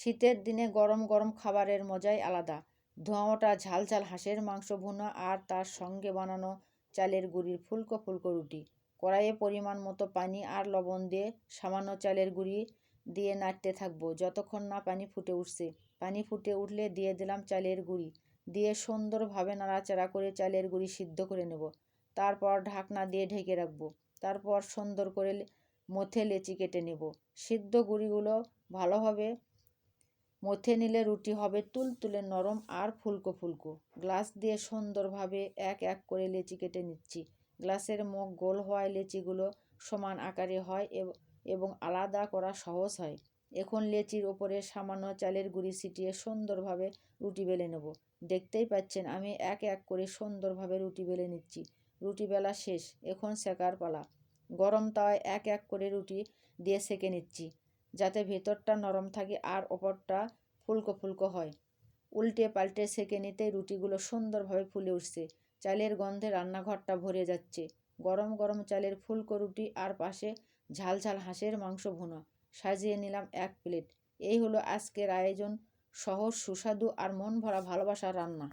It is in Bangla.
শীতের দিনে গরম গরম খাবারের মজাই আলাদা। ধোঁয়া ওঠা ঝাল ঝাল হাঁসের মাংস ভুনা আর তার সঙ্গে বানানো চালের গুঁড়ির ফুলকো ফুলকো রুটি। কড়াইয়ে পরিমাণ মতো পানি আর লবণ দিয়ে সামান্য চালের গুঁড়ি দিয়ে নাড়তে থাকবো যতক্ষণ না পানি ফুটে উঠছে। পানি ফুটে উঠলে দিয়ে দিলাম চালের গুঁড়ি, দিয়ে সুন্দরভাবে নাড়াচাড়া করে চালের গুঁড়ি সিদ্ধ করে নেব। তারপর ঢাকনা দিয়ে ঢেকে রাখবো। তারপর সুন্দর করে মথে লেচি কেটে নেব। সিদ্ধ গুঁড়িগুলো ভালোভাবে মথে নিলে রুটি হবে তুলতুলে নরম আর ফুলকো ফুলকো। গ্লাস দিয়ে সুন্দরভাবে এক এক করে লেচি কেটে নিচ্ছি। গ্লাসের মুখ গোল হওয়ায় লেচিগুলো সমান আকারে হয় এবং আলাদা করা সহজ হয়। এখন লেচির ওপরে সামান্য চালের গুঁড়ি ছিটিয়ে সুন্দরভাবে রুটি বেলে নেব। দেখতেই পাচ্ছেন আমি এক এক করে সুন্দরভাবে রুটি বেলে নিচ্ছি। রুটি বেলা শেষ, এখন সেকার পালা। গরম তাওয়ায় এক এক করে রুটি দিয়ে সেকে নিচ্ছি, যাতে ভেতরটা নরম থাকে আর ওপরটা ফুলকো ফুলকো হয়। উল্টে পাল্টে সেকে নিতে রুটিগুলো সুন্দরভাবে ফুলে উঠছে। চালের গন্ধে রান্নাঘরটা ভরে যাচ্ছে। গরম গরম চালের ফুলকো রুটি আর পাশে ঝাল ঝাল হাঁসের মাংস ভুনা। সাজিয়ে নিলাম এক প্লেট। এই হলো আজকের আয়োজন, সহজ সুস্বাদু আর মন ভরা ভালোবাসার রান্না।